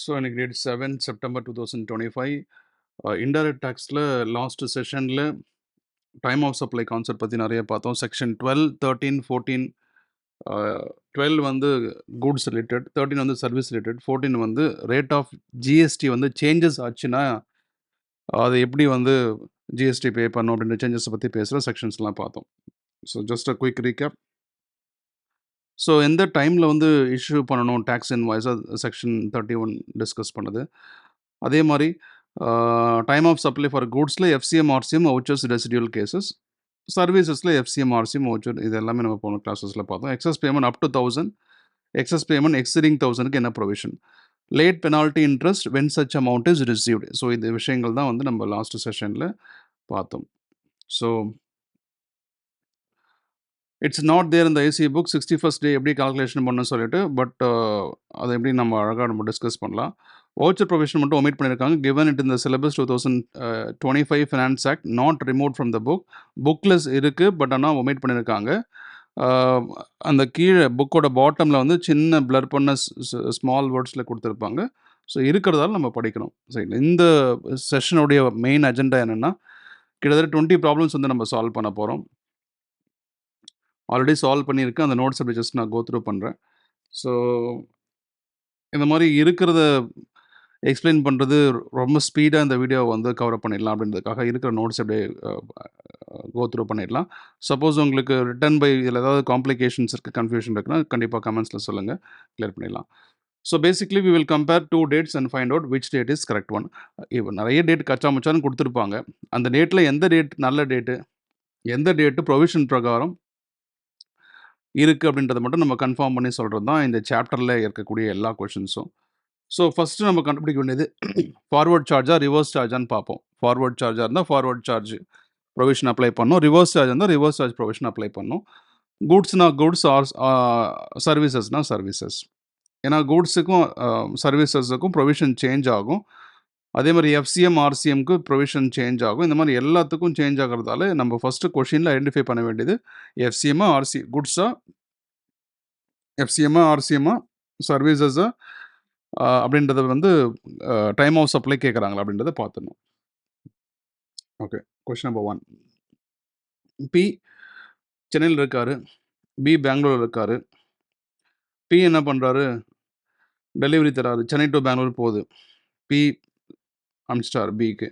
So இன்னைக்கு date 7 September 2025. Indirect டேக்ஸில் last செஷனில் time of supply concept பற்றி நிறைய பார்த்தோம். செக்ஷன் 12, 13, 14. 12 வந்து கூட்ஸ் ரிலேட்டட், 13 வந்து சர்வீஸ் ரிலேட்டட், 14 வந்து ரேட் ஆஃப் ஜிஎஸ்டி வந்து சேஞ்சஸ் ஆச்சுன்னா அது எப்படி வந்து ஜிஎஸ்டி பே பண்ணும் அப்படின்ற சேஞ்சஸை பற்றி பேசுகிற செக்ஷன்ஸ்லாம் பார்த்தோம். So just a quick recap. So எந்த டைமில் வந்து இஷ்யூ பண்ணணும் டேக்ஸ் இன்வாய்ஸாக செக்ஷன் 31 டிஸ்கஸ் பண்ணுது. அதே மாதிரி டைம் ஆஃப் சப்ளை ஃபார் கூட்ஸில் FCM RCM vouchers residual cases, சர்வீசஸில் எஃப்சிஎம் ஆர்சிஎம் வவுச்சர் இது எல்லாமே நம்ம போன கிளாஸஸில் பார்த்தோம். Excess payment up to 1000, excess payment exceeding 1000க்கு என்ன provision, late penalty interest when such amount is received. So இந்த விஷயங்கள் தான் வந்து நம்ம லாஸ்ட் செஷனில் பார்த்தோம். ஸோ இட்ஸ் நாட் தேர் இந்த ஐசி புக் 61st டே எப்படி கால்குலேஷன் பண்ணணும்னு சொல்லிட்டு, பட் அதை எப்படி நம்ம அழகாக நம்ம டிஸ்கஸ் பண்ணலாம். வவுச்சர் ப்ரொவிஷன் மட்டும் ஒமிட் பண்ணியிருக்காங்க. கிவன் இட் இந்த syllabus 2025 finance act, not remove from the book. புக்லெஸ் இருக்குது, பட் ஆனால் ஒமிட் பண்ணியிருக்காங்க. அந்த கீழே புக்கோட பாட்டமில் வந்து சின்ன பிளர் பண்ண ஸ்மால் வேர்ட்ஸில் கொடுத்துருப்பாங்க. ஸோ இருக்கிறதால நம்ம படிக்கணும். சரி, இந்த செஷனுடைய மெயின் அஜெண்டா என்னென்னா, கிட்டத்தட்ட 20 ப்ராப்ளம்ஸ் வந்து நம்ம சால்வ் பண்ண போகிறோம். ஆல்ரெடி சால்வ் பண்ணியிருக்கேன். அந்த நோட்ஸ் அப்படி ஜஸ்ட் நான் கோ த்ரூ பண்ணுறேன். ஸோ இந்த மாதிரி இருக்கிறத எக்ஸ்பிளைன் பண்ணுறது ரொம்ப ஸ்பீடாக இந்த வீடியோவை வந்து கவர் பண்ணிடலாம் அப்படின்றதுக்காக இருக்கிற நோட்ஸ் அப்படியே கோ த்ரூ பண்ணிடலாம். சப்போஸ் உங்களுக்கு ரிட்டன் பை இதில் ஏதாவது காம்ப்ளிகேஷன்ஸ் இருக்குது, கன்ஃபியூஷன் இருக்குன்னா கண்டிப்பாக கமெண்ட்ஸில் சொல்லுங்கள், கிளியர் பண்ணிடலாம். So basically we will compare 2 dates and find out which date is correct one. இப்போ நிறைய டேட் கச்சா முச்சான்னு கொடுத்துருப்பாங்க. அந்த டேட்டில் எந்த டேட் நல்ல டேட்டு, எந்த டேட்டு ப்ரொவிஷன் பிரகாரம் இருக்குது அப்படின்றத மட்டும் நம்ம கன்ஃபார்ம் பண்ணி சொல்கிறது தான் இந்த சாப்டரில் இருக்கக்கூடிய எல்லா கொஷின்ஸும். ஸோ ஃபஸ்ட்டு நம்ம கண்டுபிடிக்க வேண்டியது ஃபார்வர்ட் சார்ஜாக ரிவர்ஸ் சார்ஜான்னு பார்ப்போம். ஃபார்வர்ட் சார்ஜாக இருந்தால் ஃபார்வர்ட் சார்ஜ் ப்ரொவிஷன் அப்ளை பண்ணணும். ரிவர்ஸ் சார்ஜ் இருந்தால் ரிவர்ஸ் சார்ஜ் ப்ரொவிஷன் அப்ளை பண்ணணும். கூட்ஸ்னா கூட்ஸ், ஆர் சர்வீசஸ்னால் சர்வீசஸ். ஏன்னா கூட்ஸுக்கும் சர்வீசஸுக்கும் ப்ரொவிஷன் சேஞ்ச் ஆகும். அதே மாதிரி எஃப்சிஎம் ஆர்சிஎம்க்கு ப்ரொவிஷன் சேஞ்ச் ஆகும். இந்த மாதிரி எல்லாத்துக்கும் சேஞ்ச் ஆகிறதால நம்ம ஃபஸ்ட்டு கொஷினில் ஐடென்டிஃபை பண்ண வேண்டியது எஃப்சிஎம்மா குட்ஸா, எஃப்சிஎம்மா ஆர்சிஎம்மா, சர்வீசஸா அப்படின்றத வந்து டைம் ஆஃப் சப்ளை கேட்குறாங்களா அப்படின்றத பார்த்துடணும். Okay, question number 1. பி சென்னையில் இருக்கார், பி பெங்களூர் இருக்கார். பி என்ன பண்ணுறாரு, டெலிவரி தராரு, சென்னை டு பெங்களூர் போகுது. பி அனுப்பிச்சிட்டார் பிக்கு.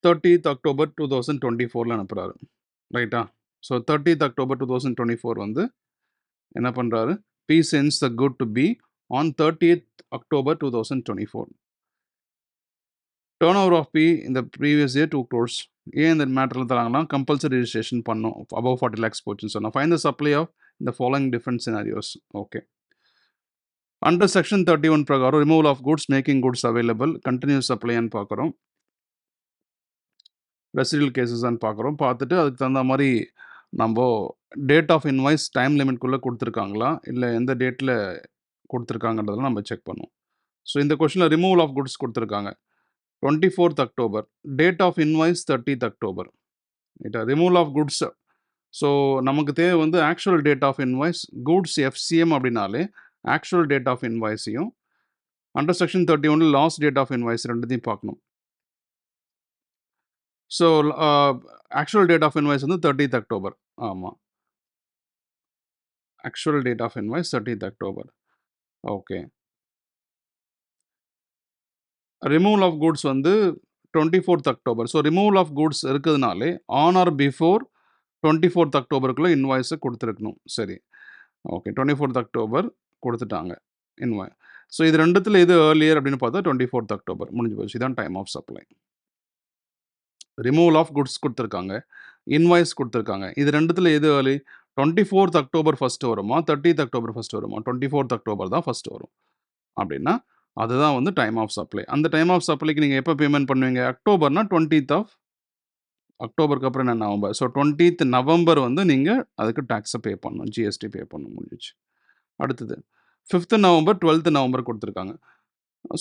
30th அக்டோபர் 2024 அனுப்புகிறாரு, ரைட்டா? ஸோ 30th அக்டோபர் 2024 வந்து என்ன பண்ணுறாரு, B sends the good to B on 30th October 2024. Turnover of B இந்த ப்ரீவியஸ் இயர் 2 crores. ஏன் இந்த மேட்டரில் தராங்கன்னா கம்பல்சரி ரிஜிஸ்ட்ரேஷன் பண்ணோம், அபவ் 40 lakhs போச்சுன்னு சொன்னால். ஃபைண்ட் த சப்ளை ஆஃப் இந்த following different scenarios. Okay, under section 31 பிரகாரம் removal of goods making goods available, continuous சப்ளைன்னு பார்க்குறோம், ரெசிடியல் கேசஸ்ன்னு பார்க்குறோம். பார்த்துட்டு அதுக்கு தகுந்த மாதிரி நம்ம டேட் ஆஃப் இன்வாய்ஸ் டைம் லிமிட்குள்ளே கொடுத்துருக்காங்களா, இல்லை எந்த டேட்டில் கொடுத்துருக்காங்கன்றதெல்லாம் நம்ம செக் பண்ணுவோம். ஸோ இந்த கொஷனில் ரிமூவல் ஆஃப் குட்ஸ் கொடுத்துருக்காங்க 24th October, date of invoice 30th October. ரைட்டா, ரிமூவல் ஆஃப் குட்ஸ். ஸோ நமக்கு தேவை வந்து actual date of invoice. Goods FCM அப்படின்னாலே ஆக்சுவல் டேட் ஆஃப் இன்வாய்ஸையும் under section 31 last date of invoice ரெண்டுத்தையும் பார்க்கணும். So actual date of invoice வந்து 30th October. ஆமாம், actual date of invoice 30th October. Okay, removal of goods வந்து 24th October. So removal of goods இருக்கிறதுனாலே on or before 24th அக்டோபருக்குள்ளே இன்வாய்ஸை கொடுத்துருக்கணும். சரி, okay, 24th October கொடுத்துட்டாங்க invoice. So இது ரெண்டுத்தில் எது earlier அப்படின்னு பார்த்தா 24th அக்டோபர் முடிஞ்சு போச்சு. இதுதான் time of supply. Removal of goods கொடுத்துருக்காங்க, இன்வாய்ஸ் கொடுத்துருக்காங்க. இது ரெண்டுத்தில் எது ஏர்லி? 24th அக்டோபர் ஃபஸ்ட்டு வருமா, 30th அக்டோபர் ஃபஸ்ட்டு வருமா? 24th அக்டோபர் தான் ஃபஸ்ட்டு வரும். அப்படின்னா அதுதான் வந்து டைம் ஆஃப் சப்ளை. அந்த டைம் ஆஃப் சப்ளைக்கு நீங்கள் எப்போ பேமெண்ட் பண்ணுவீங்க? அக்டோபர்னா 20th ஆஃப் அக்டோபருக்கு அப்புறம் என்ன, நவம்பர். ஸோ 20th நவம்பர் வந்து நீங்கள் அதுக்கு டேக்ஸை பே பண்ணணும், ஜிஎஸ்டி பே பண்ணணும், முடிஞ்சிச்சு. அடுத்தது 5th நவம்பர் 12th நவம்பர் கொடுத்துருக்காங்க.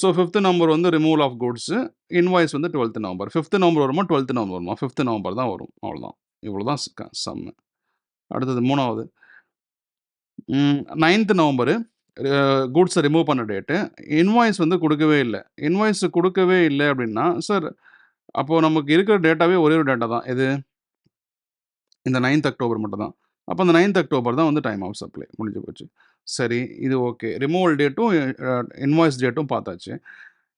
ஸோ 5th நவம்பர் வந்து ரிமூவல் ஆஃப் கூட்ஸு, இன்வாய்ஸ் வந்து 12th நவம்பர். 5th நவம்பர் வருமா 12th நவம்பர் வருமா? 5th நவம்பர் தான் வரும். அவ்வளோதான், இவ்வளோ தான் சம்மு. அடுத்தது 3வது 9th நவம்பரு கூட்ஸை ரிமூவ் பண்ண டேட்டு. இன்வாய்ஸ் வந்து குடுக்கவே இல்ல. இன்வாய்ஸ் குடுக்கவே இல்ல அப்டின்னா, சார் அப்போ நமக்கு இருக்கிற டேட்டாவே ஒரே ஒரு டேட்டா தான். எது? இந்த 9th அக்டோபர் மட்டும் தான். அப்ப அந்த 9th அக்டோபர் தான் வந்து டைம் ஆஃப் சப்ளை. முடிஞ்சு போச்சு. சரி, இது ஓகே. ரிமூவல் டேட்டும், இன்வாய்ஸ் டேட்டும் பார்த்தாச்சு.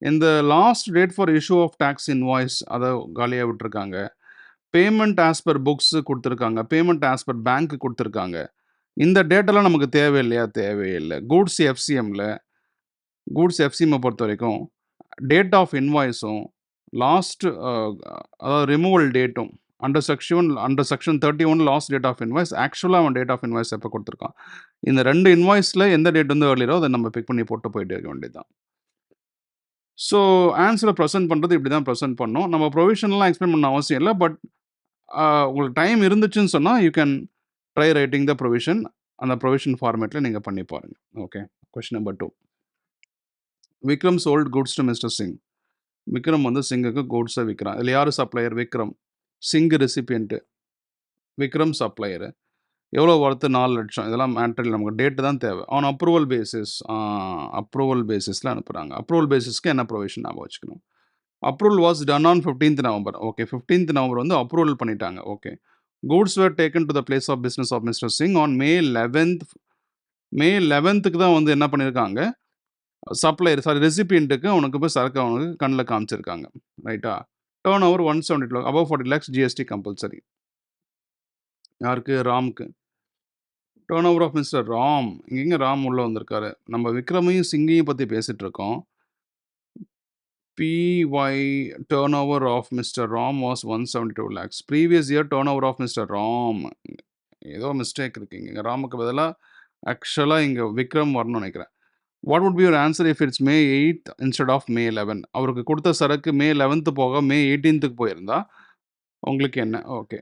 இந்த last date for issue of tax invoice அத காலியா விட்டுருக்காங்க. பேமெண்ட் ஆஸ் பெர் புக்ஸ் குடுத்துருக்காங்க. பேமெண்ட் ஆஸ் பெர் பேங்க் குடுத்துருக்காங்க. இந்த டேட்டாலாம் நமக்கு தேவையில்லையா? தேவையில்ல. கூட்ஸ் எஃப்சிஎம்ம பொறுத்தவரைக்கும், டேட் ஆஃப் இன்வாய்ஸும், லாஸ்ட் அதாவது ரிமூவல் டேட்டும் under section 31 last date of invoice, ஆக்சுவலா அவன் டேட் ஆஃப் இன்வாய்ஸ் எப்ப குடுத்துருக்கான். இந்த 2 இன்வாய்ஸ்ல எந்த டேட் வந்து ஏர்லியரோ அத நம்ம பிக் பண்ணி போட்டு போயிட்டே இருக்க வேண்டியது தான். ஸோ, ஆன்ஸர பிரசன்ட் பண்றது இப்படி தான் பிரசன்ட் பண்ணணும். நம்ம ப்ரொவிஷன்லாம் எக்ஸ்பிளைன் பண்ண அவசியம் இல்ல. பட் உங்களுக்கு டைம் இருந்துச்சுன்னு சொன்னா, you can try writing the provision. அந்த ப்ரொவிஷன் ஃபார்மேட்ல நீங்க பண்ணி பாருங்க. Okay. Question number 2. Vikram sold goods to mister Singh. Vikram வந்து சிங்குக்கு கூட்ஸ விக்கிறான். இதுல யாரு supplier? Vikram. Singh recipient. Vikram supplier. எவ்வளோ வொர்த்? 4,00,000. இதெல்லாம் மேட்டர் இல்ல. நமக்கு டேட் தான் தேவை. ஆன் அப்ரூவல் பேசிஸ்ல அனுப்புறாங்க. அப்ரூவல் பேசிஸ்க்கு என்ன ப்ரொவிஷன் ஞாபகம் வச்சுக்கணும். Approval was done on 15th November. Okay. 15th November வந்து அப்ரூவல் பண்ணிட்டாங்க. Okay. Goods were taken to the place of business of mister Singh on May 11th. May 11க்கு தான் வந்து என்ன பண்ணியிருக்காங்க, ரெசிபியன்ட்டுக்கு அவனுக்கு போய் சரக்கு அவனுக்கு கண்ல காமிச்சிருக்காங்க. ரைட்டா? Turnover 170 lakhs, above 40 lakhs GST compulsory. யாருக்கு? ராம்க்கு. Turnover of mister Ram. இங்க ராம் உள்ள வந்திருக்காரு. நம்ம விக்ரமையும் சிங்கையும் பத்தி பேசிட்டு இருக்கோம். PY turnover of Mr. Ram was 172 lakhs. Previous year turnover of Mr. Ram. ஏதோ மிஸ்டேக் இருக்கு இங்க. ராமுக்கு பதிலா ஆக்சுவலா இங்க விக்ரம் வரணும்னு நினைக்கிறேன். What would be your answer if it's May 8th instead of May 11? அவருக்கு கொடுத்த சரக்கு May 11th போக May 18th போயிருந்தா உங்களுக்கு என்ன? Okay.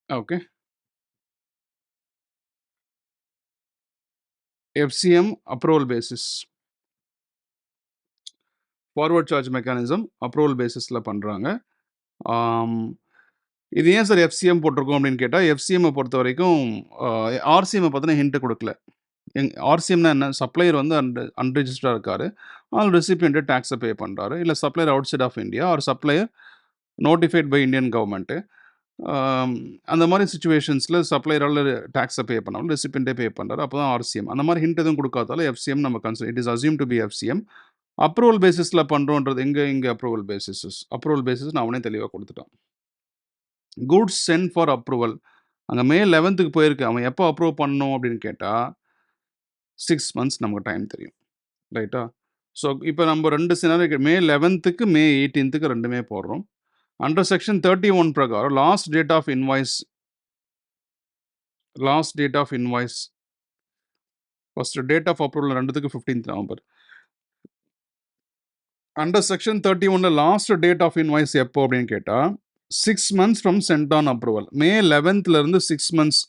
Okay. FCM approval basis. Forward charge mechanism approval பேசிஸ்ல பண்றாங்க. இது ஏன் சார் FCM போட்டிருக்கோம் அப்படின்னு கேட்டா, FCM பொறுத்தவரைக்கும் RCM பத்தின ஹிண்ட் குடுக்கல. RCMனா என்ன? சப்ளையர் வந்து அன்ரிஜிஸ்டர்டா இருக்காரு. ஆனால் ரெசிபியன்ட் டாக்ஸ பே பண்றாரு. இல்ல supplier outside of India or supplier notified by Indian government. அந்த மாதிரி சிச்சுவேஷன்ஸ்ல சப்ளையரால டாக்ஸ பே பண்ணாலும் ரெசிபியன்ட்டே பே பண்றாரு. அப்பதான் RCM. அந்த மாதிரி ஹிண்ட் எதுவும் குடுக்காதால FCM நம்ம it is assumed to be FCM. Approval பேசிஸ்ல பண்றோம்ன்றது இங்க அப்ரூவல் பேசிஸ் நான் அவனே தெளிவா குடுத்துட்டான். Goods sent for approval. அங்க மே 11க்கு போயிருக்கு. அவன் எப்போ அப்ரூவ் பண்ணணும் அப்படின்னு கேட்டா, 6 மந்த்ஸ் நமக்கு டைம் தெரியும். ரைட்டா? ஸோ, இப்ப நம்ம 2 சினாரியோ மே 11க்கு மே 18க்கு 2மே போடுறோம். அண்டர் செக்ஷன் 31 பிரகாரம் last date of invoice first date of approval 2த்துக்கு 15th நவம்பர். அண்டர் செக்ஷன் 31ல லாஸ்ட் டேட் ஆஃப் இன்வாய்ஸ் எப்போ அப்படின்னு கேட்டா, 6 months from sent on approval. May 11th இருந்து 6 மந்த்ஸ்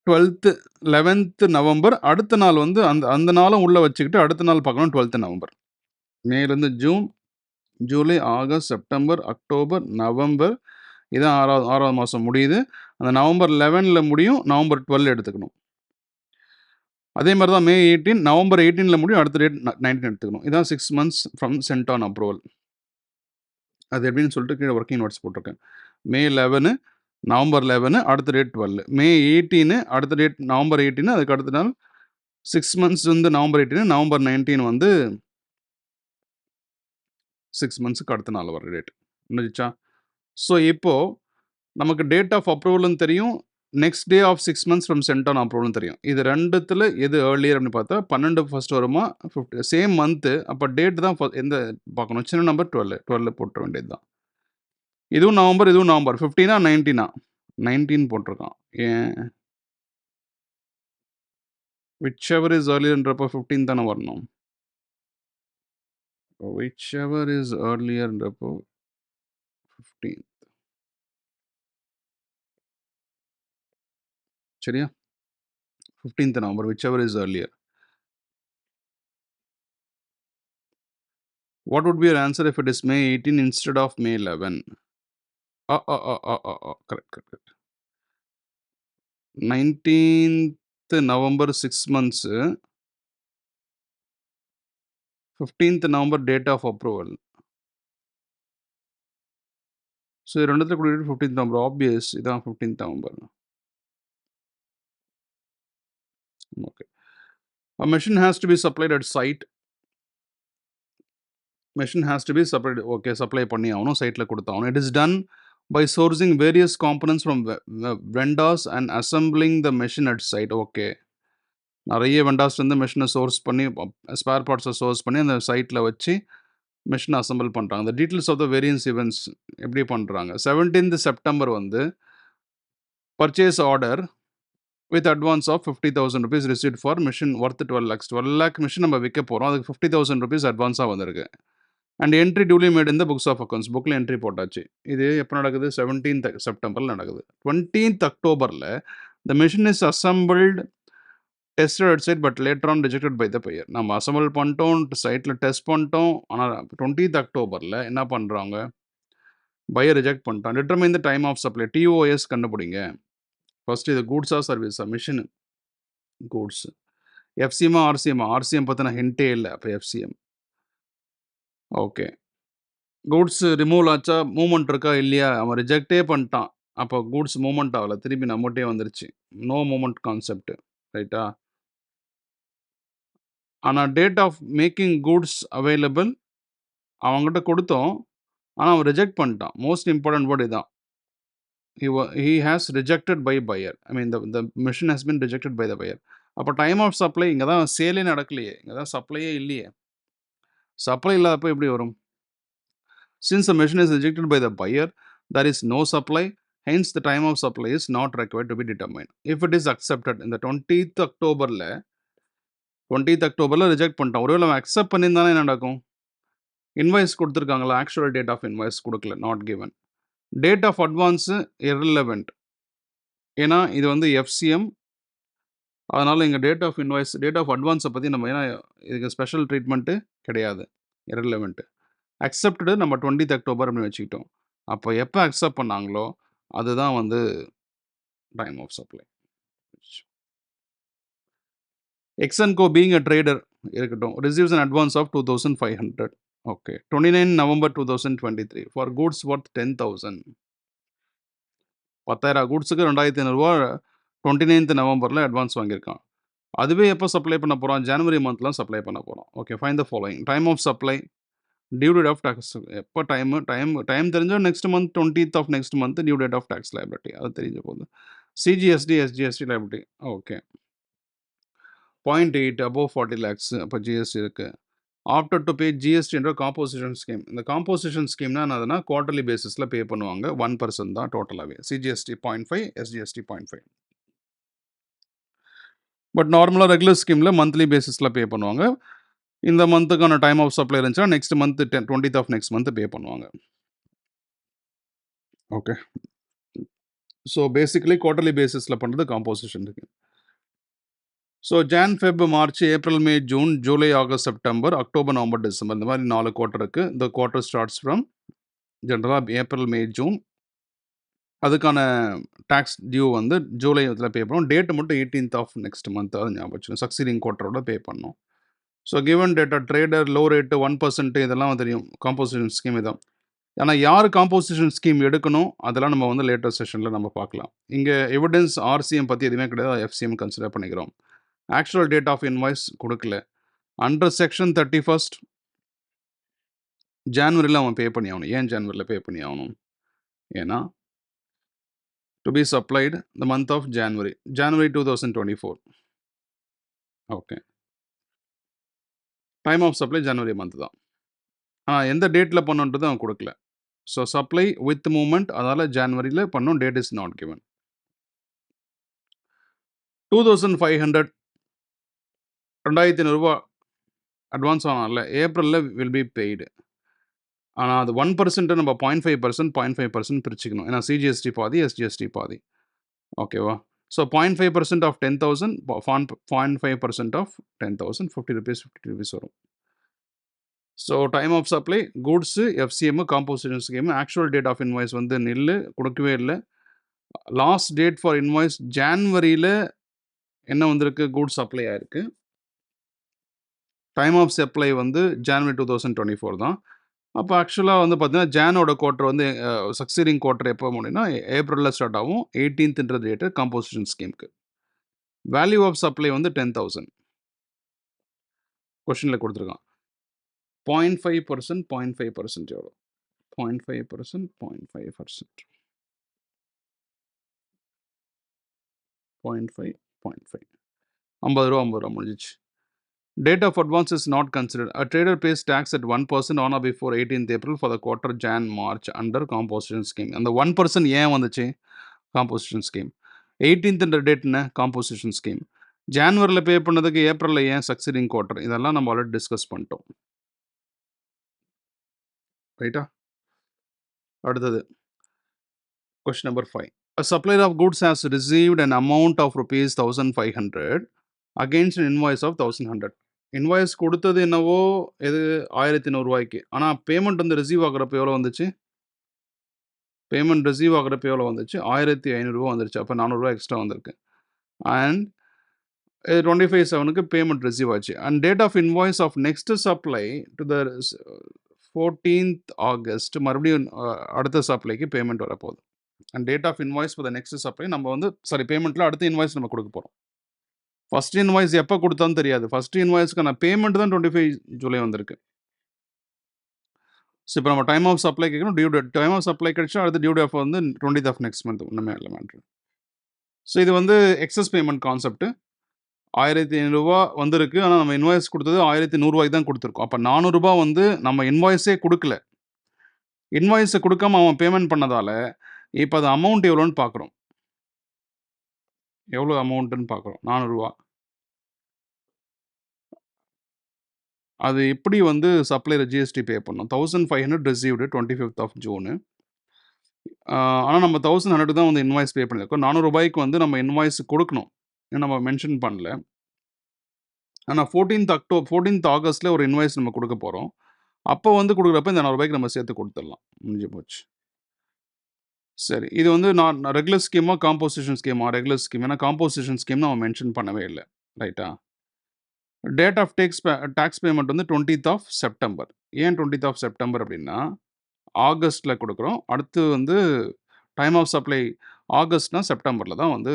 11th நவம்பர். அடுத்த நாள் வந்து அந்த நாளும் உள்ள வச்சுக்கிட்டு அடுத்த நாள் பார்க்கணும் 12th நவம்பர். மேலேருந்து June, July, August, September, October, November. இதான் 6வது மாசம் முடியுது. அந்த நவம்பர் 11ல முடியும். நவம்பர் 12 எடுத்துக்கணும். அதே மாதிரி தான் மே 18, நவம்பர் 18ல முடியும். அடுத்த டேட் 19 எடுத்துக்கணும். இதான் 6 months from sent on approval. அது எப்படின்னு சொல்லிட்டு கீழே ஒர்க்கிங் நோட்ஸ் போட்டிருக்கேன். மே 11, நவம்பர் 11, அடுத்த டேட் 12. மே 18 அடுத்த டேட் நவம்பர் 18, அதுக்கு அடுத்த நாள் 6 மந்த்ஸ் வந்து நவம்பர் 18, நவம்பர் 19 வந்து 6 மந்த்ஸ்க்கு அடுத்த நாள் வர டேட். முடிஞ்சுச்சா? ஸோ இப்போ நமக்கு டேட் ஆஃப் அப்ரூவலும் தெரியும். Next day of 6 months from sent on அப்ரூவலும் தெரியும். இது 2த்துல எது ஏர்லியர் அப்படின்னு பார்த்தா 12 ஃபர்ஸ்ட் வருமா? Same month. அப்ப டேட் தான் எந்த பார்க்கணும்? சின்ன நம்பர் 12 போட்டுற வேண்டியது தான். இதுவும் நவம்பர், இதுவும் நவம்பர். 15ஆ 19ஆ? 19 போட்டிருக்கான். ஏன்? விச் எவர் இஸ் ஏர்லியர்ன்றப்போ 15 தானே வரணும். விச் எவர் இஸ் ஏர்லியர்ன்றப்போ 15. சரியா? 15th November. Whichever is earlier. What would be your answer if it is May 18 instead of May 11? Correct, correct, correct. 19th November 6 months. 15th November date of approval. So இது ரெண்டுத்துல கூட 15th November obvious இதான் 15th November. Okay. A machine has to be supplied at site. Machine has to be supplied. Okay, supply பண்ணி ஆகணும், சைட்டில் கொடுத்தாகணும். It is done by sourcing various components from vendors and assembling the machine at site. Okay, நிறைய வெண்டார்ஸ்லேருந்து மெஷினை source பண்ணி spare பார்ட்ஸை source பண்ணி அந்த சைட்டில் வச்சு மெஷினை அசம்பிள் பண்ணுறாங்க. The details of the various events எப்படி பண்ணுறாங்க. 17th September வந்து purchase order with advance of 50,000 rupees received for machine worth 12 lakhs. 12 lakh machine நம்ம விற்க போகிறோம், அதுக்கு 50,000 rupees அட்வான்ஸாக வந்திருக்கு. அண்ட் என்ட்ரி டியூலி மேட் இந்த புக்ஸ் ஆஃப் அக்கௌண்ட்ஸ், புக்கில் என்ட்ரி போட்டாச்சு. இது எப்போ நடக்குது? 17th September நடக்குது. 20th October the machine is assembled, tested at site, but later on rejected by the buyer. நம்ம அசம்பிள் பண்ணிட்டோம், சைட்டில் டெஸ்ட் பண்ணிட்டோம், ஆனால் 20th October என்ன பண்ணுறாங்க, பையர் ரிஜெக்ட் பண்ணிட்டான். Determine the time of supply, TOS கண்டுபிடிங்க. ஃபர்ஸ்ட் இது கூட்ஸா சர்வீஸா? Machine goods. எஃப்சிஎம்மா ஆர்சிஎம்மா? ஆர்சிஎம் பற்றின ஹிண்டே இல்லை, அப்போ எஃப்சிஎம். ஓகே, கூட்ஸ் ரிமூவ் ஆச்சா, மூவ்மெண்ட் இருக்கா இல்லையா? அவன் ரிஜெக்டே பண்ணிட்டான், அப்போ கூட்ஸ் மூவ்மெண்ட் ஆகலை, திருப்பி நம்மகிட்டே வந்துருச்சு. நோ மூவ்மெண்ட் கான்செப்ட், ரைட்டா? ஆனால் date of making goods available அவங்ககிட்ட கொடுத்தோம், ஆனால் அவன் ரிஜெக்ட் பண்ணிட்டான். மோஸ்ட் இம்பார்ட்டன்ட் வேர்டு இதுதான். He has rejected by buyer. I mean the machine has been rejected by the buyer. அப்போ டைம் ஆஃப் சப்ளை இங்கே தான் சேலே நடக்கலையே, இங்கே தான் சப்ளையே இல்லையே. சப்ளை இல்லாதப்போ எப்படி வரும்? Since the machine is rejected by the buyer, there is no supply, hence the time of supply is not required to be determined. If it is accepted, in the 20th October reject பண்ணிட்டான். ஒருவேளை அவன் accept பண்ணியிருந்தானே என்ன நடக்கும்? Invoice கொடுத்துருக்காங்களா, actual date of invoice கொடுக்கல, not given. Date of advance irrelevant, ஏன்னா இது வந்து எஃப்சிஎம். அதனால் இங்கே date of invoice, date of அட்வான்ஸை பற்றி நம்ம ஏன்னா இதுக்கு ஸ்பெஷல் ட்ரீட்மெண்ட்டு கிடையாது, irrelevant. அக்செப்டடு நம்ம 20th October அப்படின்னு வச்சுக்கிட்டோம். அப்போ எப்போ அக்செப்ட் பண்ணாங்களோ அதுதான் வந்து டைம் ஆஃப் சப்ளை. எக்ஸன்கோ பீயிங் அ ட்ரேடர் இருக்கட்டும், receives an advance of 2,500. Okay, 29 November 2023 for goods worth 10,000. 10,000 கூட்ஸுக்கு 2,500 29th November அட்வான்ஸ் வாங்கியிருக்கான். அதுவே எப்போ சப்ளை பண்ண போகிறோம்? ஜனவரி மந்த்லாம் சப்ளை பண்ண போகிறோம். Okay, fine the following. Time of supply, due date of tax. எப்போ டைம் தெரிஞ்சால் next month 20th of next month due date of tax liability, அது தெரிஞ்ச போகுது. CGST SGST liability. Okay, 0.8 above 40 lakhs அப்போ ஜிஎஸ்டி இருக்குது. After to pay ஜிஎஸ்டின்ற composition scheme. இந்த composition ஸ்கீம்னா என்னதுன்னா குவார்டர்லி பேசிஸில் பே பண்ணுவாங்க, 1% தான் டோட்டலாகவே. CGST 0.5, SGST 0.5. பட் நார்மலாக ரெகுலர் ஸ்கீமில் மந்த்லி பேசிஸில் பே பண்ணுவாங்க. இந்த மந்த்துக்கான டைம் ஆஃப் சப்ளை இருந்துச்சுன்னா next month 20th of next month pay பண்ணுவாங்க. ஓகே, ஸோ பேசிக்கலி குவார்டர்லி பேசிஸில் பண்ணுறது காம்போசிஷன் இருக்குது. So Jan, Feb, March, April, May, June, July, August, September, October, November, December, இந்த மாதிரி 4 குவார்ட்டர் இருக்குது. இந்த குவார்ட்டர் ஸ்டார்ட்ஸ் ஃப்ரம் ஜென்ரலாக ஏப்ரல், மே, ஜூன். அதுக்கான டேக்ஸ் டியூ வந்து ஜூலை இதில் பே பண்ணணும். டேட்டு மட்டும் 18th of next month, அது ஞாபகம் வச்சுக்கணும். சக்சீடிங் குவார்ட்டரோட பே பண்ணணும். So given data trader low rate 1% இதெல்லாம் தெரியும், காம்போசிஷன் ஸ்கீம் இதான். ஆனால் யார் காம்போசிஷன் ஸ்கீம் எடுக்கணும் அதெல்லாம் நம்ம வந்து லேட்டர் செஷனில் நம்ம பார்க்கலாம். இங்கே எவிடன்ஸ் ஆர்சிஎம் பற்றி எதுவுமே கிடையாது, எஃப்சிஎம் கன்சிடர் பண்ணிக்கிறோம். ஆக்சுவல் டேட் ஆஃப் இன்வாய்ஸ் கொடுக்கல. அண்டர் செக்ஷன் 31st ஜான்வரியில் அவன் பே பண்ணி ஆகணும். ஏன் ஜான்வரியில் பே பண்ணி ஆகணும்? ஏன்னா to be supplied the month of January 2024. Okay, time of supply January month தான், ஆனால் எந்த டேட்டில் பண்ணுன்றது அவன் கொடுக்கல. ஸோ சப்ளை வித் மூமெண்ட், அதனால் ஜான்வரியில் பண்ணும், date is not given. 2,500 2,500 advance ஆனால ஏப்ரலில் வில் பி பெய்டு. ஆனால் அது 1% நம்ம 0.5% பிரிச்சுக்கணும், ஏன்னா சிஜிஎஸ்டி பாதி, எஸ்ஜிஎஸ்டி பாதி. ஓகேவா? ஸோ 0.5% ஆஃப் 10,000, 0.5% ஆஃப் 10,000, 50 rupees வரும். So time of supply, goods, FCM, composition scheme. Actual date of invoice வந்து நில்லு, கொடுக்கவே இல்ல. லாஸ்ட் டேட் ஃபார் இன்வாய்ஸ் ஜான்வரியில என்ன வந்திருக்கு? கூட்ஸ் சப்ளை ஆயிருக்கு. டைம் ஆஃப் சப்ளை வந்து ஜான்வரி 2024 தான். அப்போ ஆக்சுவலா வந்து பார்த்தீங்கன்னா, ஜானோட குவார்ட்டர் வந்து சக்சீடிங் குவார்ட்டர் எப்போ முடியும்னா, ஏப்ரல்ல ஸ்டார்ட் ஆகும். 18ன்ற டேட்டு காம்போசிஷன் ஸ்கீம்க்கு. வேல்யூ ஆஃப் சப்ளை வந்து 10,000. கொஸ்டின்ல கொடுத்துருக்கான். 0.5%, 0.5% எவ்வளோ? 0.5%, 0.5%. 0.5, 0.5. ₹50 முடிஞ்சிச்சு. Date of advance is not considered. A trader pays tax at 1% on or before 18th April for the quarter Jan March under composition scheme. அந்த 1% ஏன் வந்துச்சு? Composition scheme. 18th டேட் என்ன? Composition scheme. ஜான்வரியில் பே பண்ணதுக்கு ஏப்ரலில் ஏன் succeeding quarter? இதெல்லாம் நம்ம ஆல்ரெடி டிஸ்கஸ் பண்ணிட்டோம். ரைட்டா? அடுத்தது question number 5. A supplier of goods has received an amount of rupees 1,500 against an invoice of 1,100. Invoice கொடுத்தது என்னவோ எது ₹1100. ஆனால் பேமெண்ட் வந்து ரிசீவ் ஆகுறப்ப எவ்வளோ வந்துச்சு? பேமெண்ட் ரிசீவ் ஆகுறப்ப எவ்வளோ வந்துச்சு? ₹1500 வந்துருச்சு. அப்போ ₹400 எக்ஸ்ட்ரா வந்திருக்கு. அண்ட் 25/7க்கு பேமெண்ட் ரிசீவ் ஆச்சு. And date of invoice of next supply to the 14th August மறுபடியும் அடுத்த சப்ளைக்கு பேமெண்ட் வரப்போகுது. And date of invoice for the next supply நம்ம வந்து பேமெண்ட்டில் அடுத்த இன்வாய்ஸ் நம்ம கொடுக்க போகிறோம். ஃபர்ஸ்ட் இன்வாய்ஸ் எப்போ கொடுத்தான்னு தெரியாது. ஃபர்ஸ்ட் இன்வாய்ஸ்க்கான பேமெண்ட் தான் 25 ஜூலை வந்திருக்கு. ஸோ இப்போ நம்ம டைம் ஆஃப் சப்ளை கேட்கணும். Due date time of supply கிடைச்சா அடுத்த டியூ டேட் வந்து 20th ஆஃப் நெக்ஸ்ட் மந்த். ஒன்றுமே இல்லை மேட்ரு. ஸோ இது வந்து எக்ஸஸ் பேமெண்ட் கான்செப்ட். ₹1500 வந்திருக்கு. ஆனால் நம்ம இன்வாய்ஸ் கொடுத்தது ₹1100 தான் கொடுத்துருக்கோம். அப்போ ₹400 வந்து நம்ம இன்வாய்ஸே கொடுக்கல. இன்வாய்ஸை கொடுக்காம அவன் பேமெண்ட் பண்ணதால இப்போ அது அமௌண்ட் எவ்வளோன்னு பார்க்குறோம். எவ்வளோ அமௌண்ட்டுன்னு பார்க்குறோம்? ₹400. அது எப்படி வந்து சப்ளையர் ஜிஎஸ்டி பே பண்ணணும்? 1500 ரிசீவ்டு 25th ஆஃப் ஜூனு. ஆனால் நம்ம 1100 தான் வந்து இன்வாய்ஸ் பே பண்ணியிருக்கோம். ₹400 வந்து நம்ம இன்வாய்ஸ் கொடுக்கணும். நம்ம மென்ஷன் பண்ணல. ஆனால் 14th ஆகஸ்ட்டில் ஒரு இன்வாய்ஸ் நம்ம கொடுக்க போகிறோம். அப்போ வந்து கொடுக்குறப்ப இந்த ₹400 நம்ம சேர்த்து கொடுத்துடலாம். முடிஞ்சு போச்சு. சரி. இது வந்து நான் regular schema, composition schema? Regular scheme. ஏன்னா காம்போசிஷன் ஸ்கீம் நம்ம மென்ஷன் பண்ணவே இல்ல. ரைட்டா? டேட் ஆஃப் டாக்ஸ் பேமெண்ட் வந்து 20th ஆஃப் செப்டம்பர். ஏன் 20th ஆஃப் செப்டம்பர் அப்படின்னா, ஆகஸ்ட்ல கொடுக்குறோம். அடுத்து வந்து டைம் ஆஃப் சப்ளை ஆகஸ்ட்னா செப்டம்பரில் தான் வந்து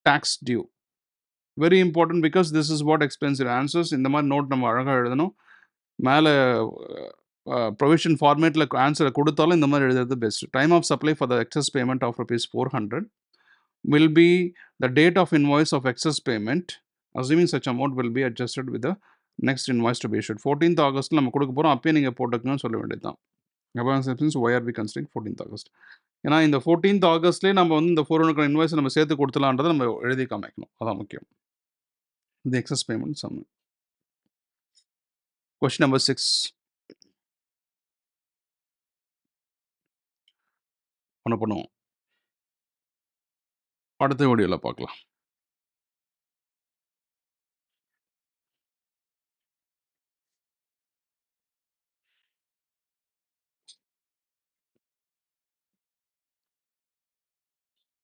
tax due. Very important because this is what expensive answers. இந்த மாதிரி நோட் நம்ம அழகாக எழுதணும். மேலே ப்ரொவிஷன் ஃபார்மேட்டில் ஆன்சரை கொடுத்தாலும் இந்த மாதிரி எழுதுறது best. Time of supply for the excess payment of ₹400 will be the date of invoice of excess payment, assuming such amount will be adjusted with the next invoice to be issued. 14th ஆகஸ்ட்டில் நம்ம கொடுக்க போகிறோம். அப்பயே நீங்கள் போட்டுக்கணும்னு சொல்ல வேண்டியது தான். why are we considering 14th August? ஏன்னா இந்த 14th ஆகஸ்ட்லேயே நம்ம வந்து இந்த 400 இன்வாய்ஸ் நம்ம சேர்த்து கொடுத்துலான்றதை நம்ம எழுதி காமிக்கணும். அதான் முக்கியம். இந்த excess payment sum. Question number 6. ஒன்று பண்ணுவோம். அடுத்த வீடியோவில் பார்க்கலாம்.